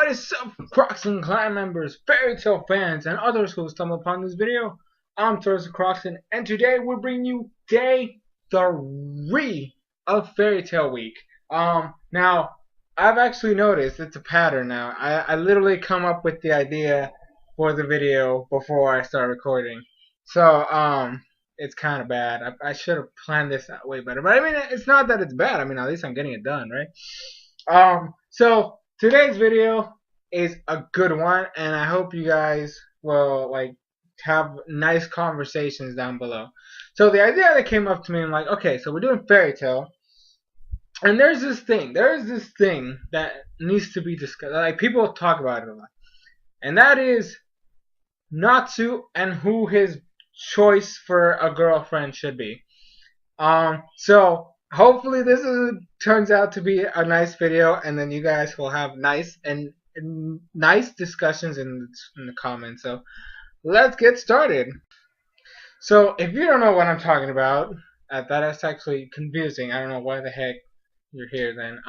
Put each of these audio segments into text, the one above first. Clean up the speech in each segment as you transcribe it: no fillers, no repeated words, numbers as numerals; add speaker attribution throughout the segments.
Speaker 1: What is up, Crockxen clan members, fairy tale fans, and others who stumble upon this video? I'm SoresanCrockxen, and today we're bringing you day 3 of Fairy Tale Week. Now, I've actually noticed it's a pattern now. I literally come up with the idea for the video before I start recording. So, it's kind of bad. I should have planned this out way better. But I mean, it's not that it's bad. I mean, at least I'm getting it done, right? So today's video is a good one, and I hope you guys will have nice conversations down below. So the idea that came up to me, I'm like, okay, so we're doing fairy tale, and there's this thing that needs to be discussed. Like, people talk about it a lot, and that is Natsu and who his choice for a girlfriend should be. So hopefully this turns out to be a nice video, and then you guys will have nice discussions in the comments. So let's get started. So if you don't know what I'm talking about, that is actually confusing. I don't know why the heck you're here then.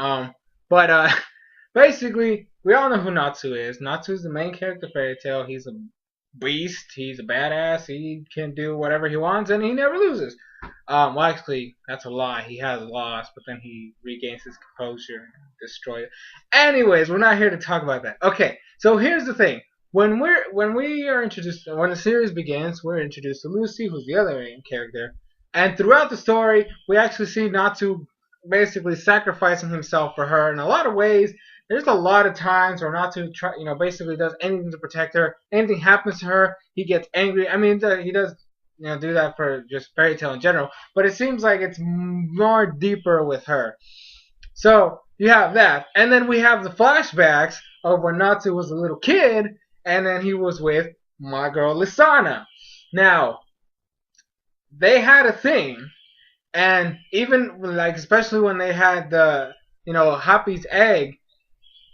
Speaker 1: But basically, we all know who Natsu is. Natsu is the main character of Fairy Tail. He's a beast. He's a badass. He can do whatever he wants, and he never loses. Well, actually, that's a lie. He has lost, but then he regains his composure and destroys it. Anyways, we're not here to talk about that. Okay, so here's the thing. When the series begins, we're introduced to Lucy, who's the other main character, and throughout the story, we actually see Natsu basically sacrificing himself for her in a lot of ways. There's a lot of times where Natsu basically does anything to protect her. Anything happens to her, he gets angry. I mean, he does do that for just Fairy Tail in general, but it seems like it's more deeper with her. So you have that, and then we have the flashbacks of when Natsu was a little kid, and then he was with my girl Lisana. Now, they had a thing, and even especially when they had the Happy's egg,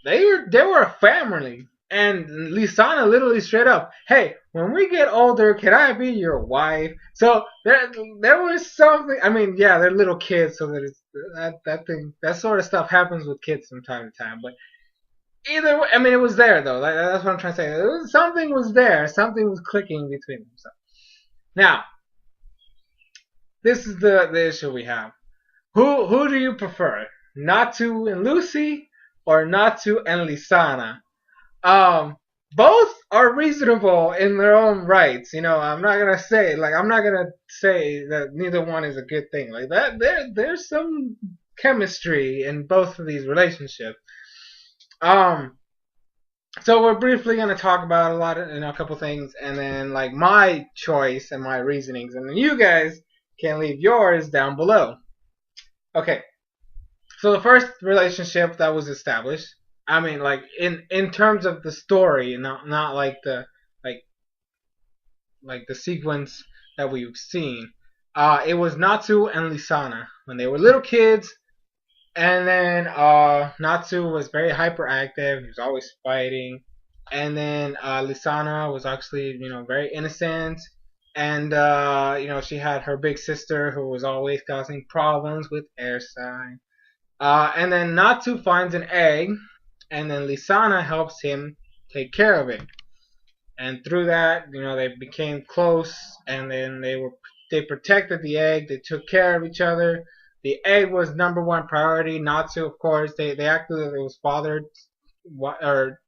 Speaker 1: they were a family. And Lisana literally straight up, hey, when we get older, can I be your wife? So there was something. I mean, yeah, they're little kids, so that sort of stuff happens with kids from time to time. But either way, I mean, it was there though. That's what I'm trying to say. Something was there. Something was clicking between them. So now, this is the issue we have. Who do you prefer, Natsu and Lucy, or Natsu and Lisana? Both are reasonable in their own rights. I'm not gonna say that neither one is a good thing. Like that, there's some chemistry in both of these relationships. So we're briefly gonna talk about a couple things, and then my choice and my reasonings, and then you guys can leave yours down below. Okay. So the first relationship that was established, I mean, in terms of the story, not like the sequence that we've seen. It was Natsu and Lisana when they were little kids, and then Natsu was very hyperactive. He was always fighting, and then Lisana was actually very innocent, and she had her big sister who was always causing problems with air sign. And then Natsu finds an egg, and then Lisana helps him take care of it. And through that, they became close, and then they protected the egg. They took care of each other. The egg was number one priority. Natsu, of course, they acted as it was fathered, or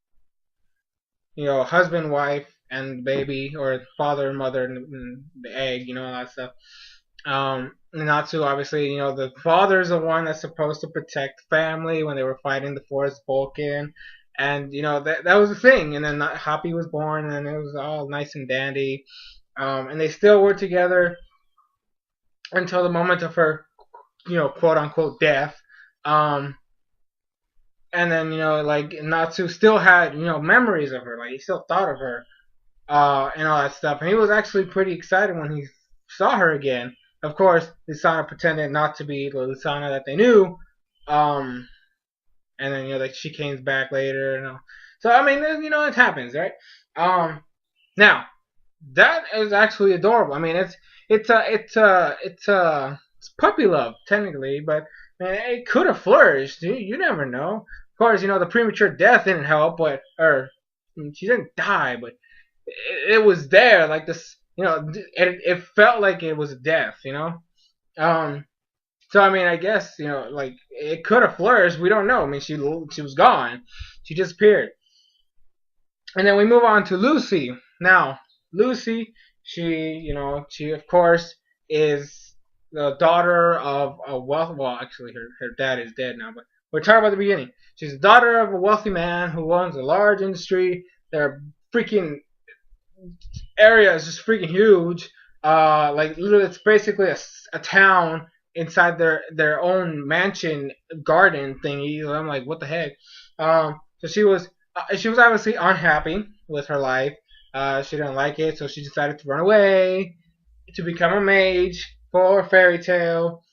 Speaker 1: husband, wife, and baby, or father and mother, and the egg, all that stuff. Natsu, obviously, the father's the one that's supposed to protect family when they were fighting the forest Vulcan, and that was the thing. And then Happy was born, and it was all nice and dandy, and they still were together until the moment of her, quote unquote death. And then Natsu still had memories of her, he still thought of her, and all that stuff, and he was actually pretty excited when he saw her again. Of course, Lisana pretended not to be the Lisana that they knew, and then she came back later, So I mean, it happens, right? Now that is actually adorable. I mean, it's puppy love technically, but man, it could have flourished. You never know. course, the premature death didn't help, but or she didn't die, but it was there, like this, it felt like it was death. Um, so I mean, I guess like it could have flourished. We don't know. I mean, she was gone. She disappeared. And then we move on to Lucy. Now, Lucy, she of course is the daughter of a well, actually her dad is dead now, but we're talking about the beginning. She's the daughter of a wealthy man who owns a large industry. Their freaking area is just freaking huge. Like literally, it's basically a town inside their own mansion garden thingy. I'm like, what the heck? So she was obviously unhappy with her life. She didn't like it, so she decided to run away to become a mage for a fairy tale,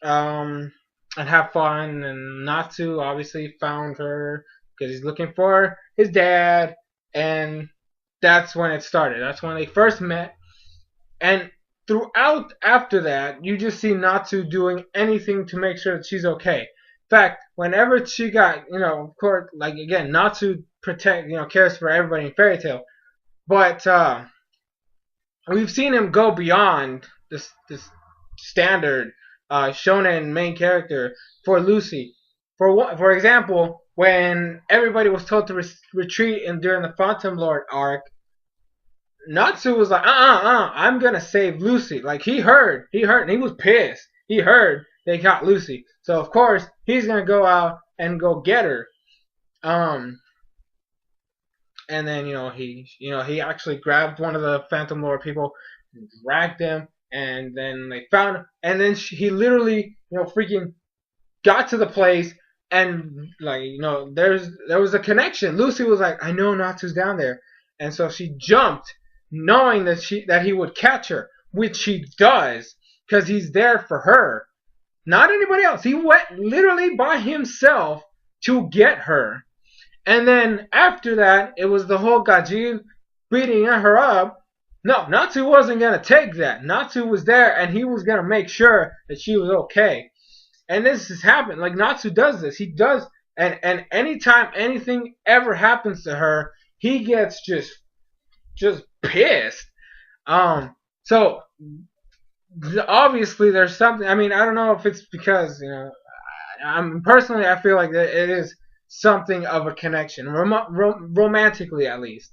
Speaker 1: and have fun. And Natsu obviously found her because he's looking for his dad, and that's when it started. That's when they first met, and throughout after that, you just see Natsu doing anything to make sure that she's okay. In fact, whenever she got, of course, like again, Natsu cares for everybody in Fairy Tail, but we've seen him go beyond this standard shonen main character for Lucy. For example, when everybody was told to retreat during the Phantom Lord arc, Natsu was like, I'm gonna save Lucy. Like he heard, and he was pissed. He heard they got Lucy, so of course he's gonna go out and go get her. And then he actually grabbed one of the Phantom Lord people, dragged him, and then they found him. And then he literally freaking got to the place, and like there was a connection. Lucy was like, I know Natsu's down there, and so she jumped, knowing that he would catch her, which he does, because he's there for her, not anybody else. He went literally by himself to get her. And then after that, it was the whole Gajin beating her up. No, Natsu wasn't going to take that. Natsu was there, and he was going to make sure that she was okay. And this has happened. Like, Natsu does this. He does, and anytime anything ever happens to her, he gets just pissed. So obviously there's something. I mean, I don't know if it's because I feel like it is something of a connection, romantically at least.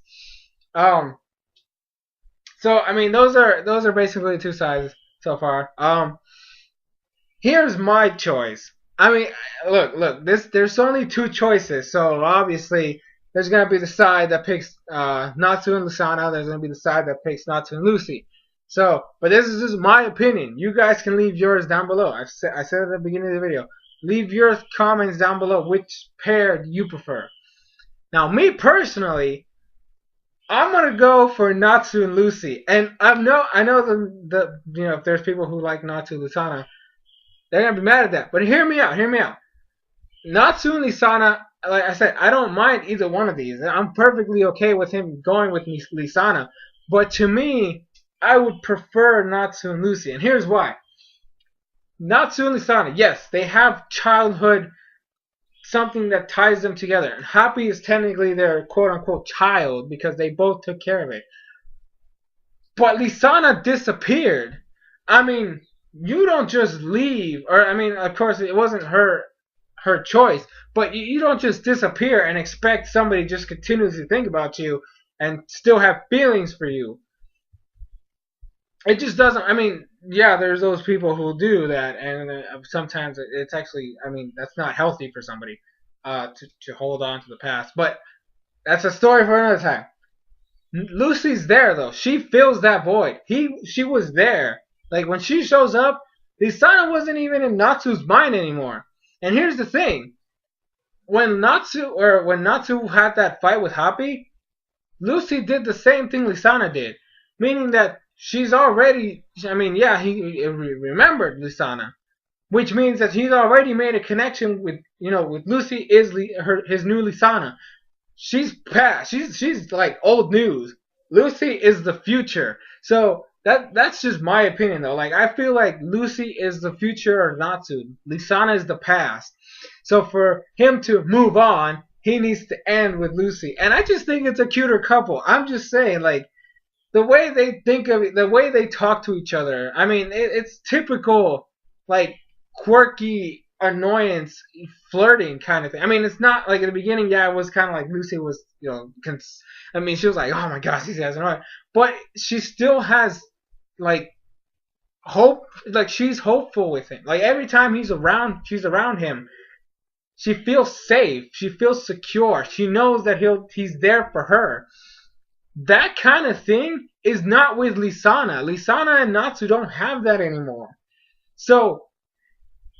Speaker 1: So I mean, those are basically the two sides so far. Here's my choice. I mean, look. There's only two choices, so obviously there's gonna be the side that picks Natsu and Lusana. There's gonna be the side that picks Natsu and Lucy. So, but this is just my opinion. You guys can leave yours down below. I said at the beginning of the video. Leave your comments down below. Which pair do you prefer? Now, me personally, I'm gonna go for Natsu and Lucy. And I know if there's people who like Natsu and Lusana, they're gonna be mad at that. But hear me out. Natsu and Lisana, like I said, I don't mind either one of these. I'm perfectly okay with him going with Lisana. But to me, I would prefer Natsu and Lucy. And here's why. Natsu and Lisana, yes, they have childhood, something that ties them together. And Happy is technically their quote-unquote child because they both took care of it. But Lisana disappeared. I mean, you don't just leave. Or, I mean, of course, it wasn't her choice. But you don't just disappear and expect somebody to just continuously think about you and still have feelings for you. It just doesn't. I mean, yeah, there's those people who do that, and sometimes it's actually. I mean, that's not healthy for somebody to hold on to the past. But that's a story for another time. Lucy's there though. She fills that void. She was there. Like when she shows up, Lisana wasn't even in Natsu's mind anymore. And here's the thing: when Natsu had that fight with Happy, Lucy did the same thing Lisana did, meaning that. She's already, I mean, yeah, he remembered Lisana, which means that he's already made a connection with Lucy is his new Lisana. She's past, she's like old news. Lucy is the future. So That's just my opinion though. Like I feel like Lucy is the future or Natsu. Lisana is the past. So for him to move on, he needs to end with Lucy. And I just think it's a cuter couple. I'm just saying, like the way they think of it, the way they talk to each other. I mean, it's typical, like quirky annoyance, flirting kind of thing. I mean, it's not like in the beginning. Yeah, it was kind of like Lucy was, I mean, she was like, oh my gosh, these guys are annoying, but she still has like hope. Like she's hopeful with him. Like every time she's around him. She feels safe. She feels secure. She knows that he's there for her. That kind of thing is not with Lisana. Lisana and Natsu don't have that anymore. So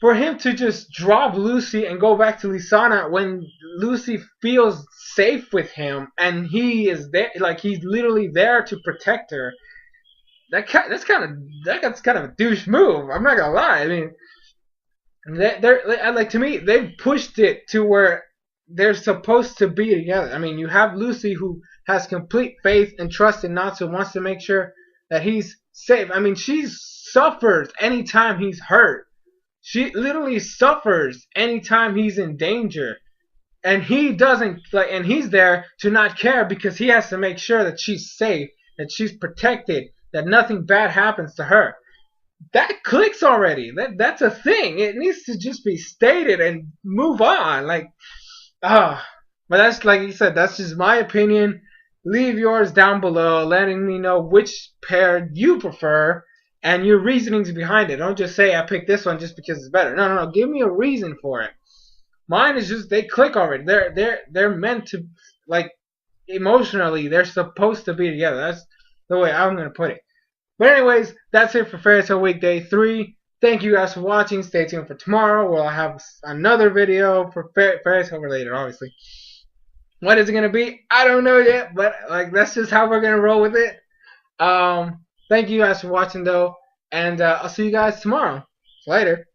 Speaker 1: for him to just drop Lucy and go back to Lisana when Lucy feels safe with him and he is there, like he's literally there to protect her. That's kind of a douche move. I'm not gonna lie. I mean, they're like to me they've pushed it to where they're supposed to be together. I mean, you have Lucy who has complete faith and trust in Natsu, wants to make sure that he's safe. I mean, she suffers anytime he's hurt. She literally suffers anytime he's in danger. And he doesn't like, and he's there to not care because he has to make sure that she's safe, that she's protected, that nothing bad happens to her. That clicks already. That's a thing. It needs to just be stated and move on. Like, but that's like you said. That's just my opinion. Leave yours down below, letting me know which pair you prefer and your reasonings behind it. Don't just say I picked this one just because it's better. No. Give me a reason for it. Mine is just they click already. They're meant to, like, emotionally. They're supposed to be together. That's the way I'm gonna put it. But anyways, that's it for Fairy Tail Weekday 3. Thank you guys for watching. Stay tuned for tomorrow. We'll have another video for Fairy Tail related, obviously. What is it gonna be? I don't know yet, but like that's just how we're gonna roll with it. Thank you guys for watching though, and I'll see you guys tomorrow. Later.